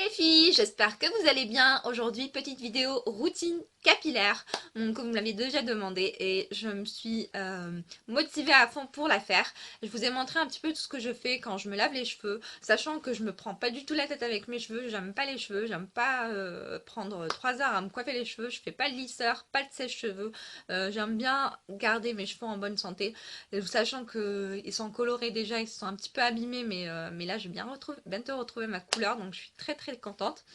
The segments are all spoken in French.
Les filles, j'espère que vous allez bien. Aujourd'hui, petite vidéo routine capillaire, comme vous me l'avez déjà demandé et je me suis motivée à fond pour la faire. Je vous ai montré un petit peu tout ce que je fais quand je me lave les cheveux, sachant que je me prends pas du tout la tête avec mes cheveux, j'aime pas les cheveux, j'aime pas prendre 3 heures à me coiffer les cheveux, je fais pas de lisseur, pas de sèche-cheveux. J'aime bien garder mes cheveux en bonne santé, sachant qu'ils sont colorés déjà, ils sont un petit peu abîmés, mais là je vais bientôt retrouver ma couleur, donc je suis très contente.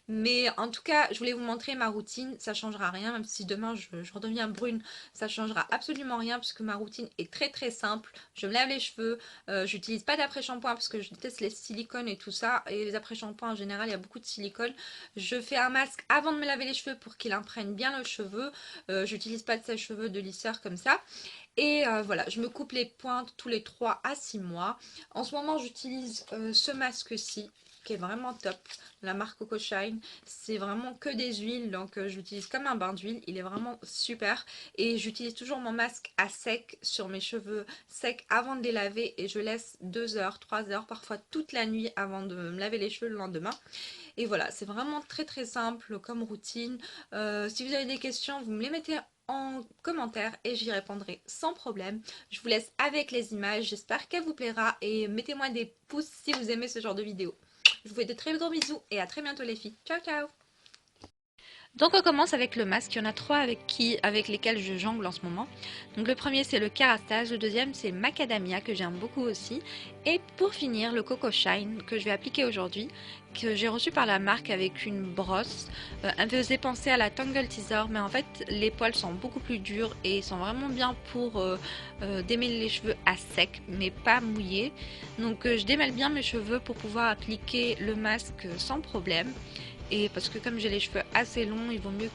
Mais en tout cas, je voulais vous montrer ma routine, ça changera rien, même si demain je redeviens brune, ça changera absolument rien puisque ma routine est très simple. Je me lave les cheveux, j'utilise pas d'après-shampoing parce que je déteste les silicones et tout ça, et les après-shampoings en général, il y a beaucoup de silicone. Je fais un masque avant de me laver les cheveux pour qu'il imprègne bien le cheveu, j'utilise pas de sèche-cheveux, de lisseur comme ça. Et voilà, je me coupe les pointes tous les 3 à 6 mois. En ce moment, j'utilise ce masque-ci, qui est vraiment top, la marque Coco Shine. C'est vraiment que des huiles, donc je l'utilise comme un bain d'huile. Il est vraiment super. Et j'utilise toujours mon masque à sec sur mes cheveux secs avant de les laver. Et je laisse 2 heures, 3 heures, parfois toute la nuit avant de me laver les cheveux le lendemain. Et voilà, c'est vraiment très simple comme routine. Si vous avez des questions, vous me les mettez en commentaire et j'y répondrai sans problème. Je vous laisse avec les images, j'espère qu'elle vous plaira et mettez-moi des pouces si vous aimez ce genre de vidéo. Je vous fais de très gros bisous et à très bientôt les filles. Ciao. Donc on commence avec le masque, il y en a 3 avec lesquels je jongle en ce moment. Donc le premier c'est le Kerastase, le deuxième c'est Macadamia que j'aime beaucoup aussi. Et pour finir le Coco Shine que je vais appliquer aujourd'hui, que j'ai reçu par la marque avec une brosse. Elle me faisait penser à la Tangle Teaser, mais en fait les poils sont beaucoup plus durs et sont vraiment bien pour démêler les cheveux à sec mais pas mouillés. Donc je démêle bien mes cheveux pour pouvoir appliquer le masque sans problème. Et parce que comme j'ai les cheveux assez longs, il vaut mieux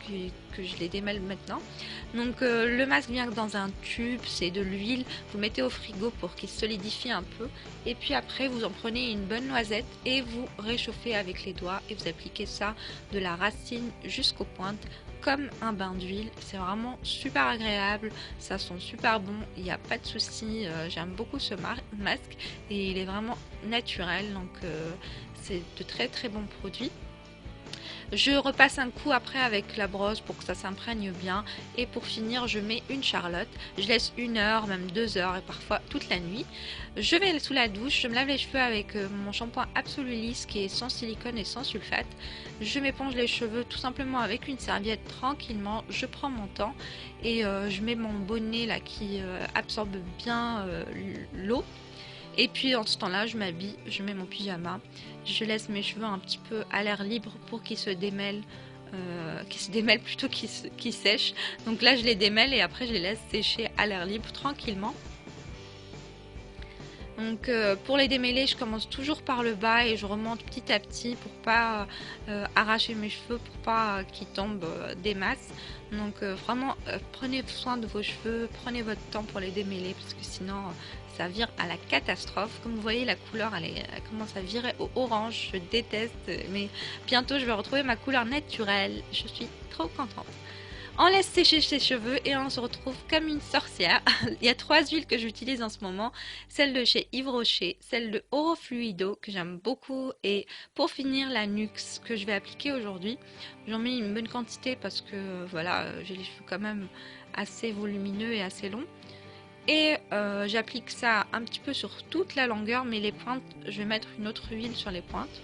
que je les démêle maintenant. Donc le masque vient dans un tube, c'est de l'huile, vous le mettez au frigo pour qu'il solidifie un peu. Et puis après vous en prenez une bonne noisette et vous réchauffez avec les doigts et vous appliquez ça de la racine jusqu'aux pointes comme un bain d'huile. C'est vraiment super agréable, ça sent super bon, il n'y a pas de souci. J'aime beaucoup ce masque et il est vraiment naturel, donc c'est de très bons produits. Je repasse un coup après avec la brosse pour que ça s'imprègne bien. Et pour finir, je mets une charlotte. Je laisse 1 heure, même 2 heures et parfois toute la nuit. Je vais sous la douche, je me lave les cheveux avec mon shampoing Absolulis qui est sans silicone et sans sulfate. Je m'éponge les cheveux tout simplement avec une serviette tranquillement. Je prends mon temps et je mets mon bonnet là qui absorbe bien l'eau. Et puis en ce temps-là, je m'habille, je mets mon pyjama, je laisse mes cheveux un petit peu à l'air libre pour qu'ils se démêlent, plutôt qu'ils sèchent. Donc là, je les démêle et après, je les laisse sécher à l'air libre tranquillement. Donc pour les démêler, je commence toujours par le bas et je remonte petit à petit pour pas arracher mes cheveux, pour pas qu'ils tombent des masses. Donc vraiment prenez soin de vos cheveux, prenez votre temps pour les démêler parce que sinon ça vire à la catastrophe. Comme vous voyez, la couleur elle commence à virer au orange, je déteste, mais bientôt je vais retrouver ma couleur naturelle. Je suis trop contente. On laisse sécher ses cheveux et on se retrouve comme une sorcière. Il y a 3 huiles que j'utilise en ce moment. Celle de chez Yves Rocher, celle de Oro Fluido que j'aime beaucoup et pour finir la Nuxe que je vais appliquer aujourd'hui. J'en mets une bonne quantité parce que voilà, j'ai les cheveux quand même assez volumineux et assez longs. Et j'applique ça un petit peu sur toute la longueur, mais les pointes, je vais mettre une autre huile sur les pointes.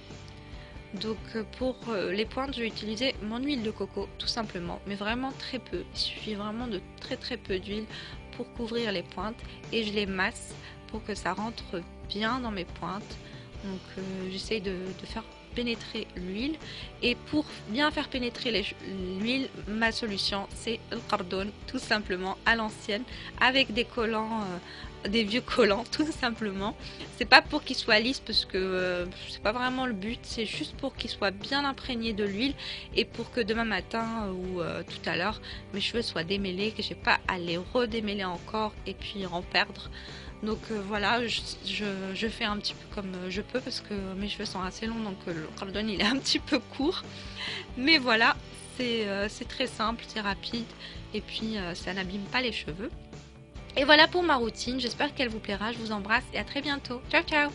Donc pour les pointes, je vais utiliser mon huile de coco tout simplement, mais vraiment très peu. Il suffit vraiment de très peu d'huile pour couvrir les pointes et je les masse pour que ça rentre bien dans mes pointes. Donc j'essaye de faire pénétrer l'huile et pour bien faire pénétrer l'huile, ma solution c'est le cardone tout simplement à l'ancienne avec des collants. Des vieux collants tout simplement. C'est pas pour qu'ils soient lisses parce que c'est pas vraiment le but, c'est juste pour qu'ils soient bien imprégnés de l'huile et pour que demain matin ou tout à l'heure mes cheveux soient démêlés, que j'ai pas à les redémêler encore et puis en perdre. Donc voilà, je fais un petit peu comme je peux parce que mes cheveux sont assez longs, donc le cordon il est un petit peu court, mais voilà, c'est très simple, c'est rapide et puis ça n'abîme pas les cheveux. Et voilà pour ma routine, j'espère qu'elle vous plaira, je vous embrasse et à très bientôt. Ciao ciao.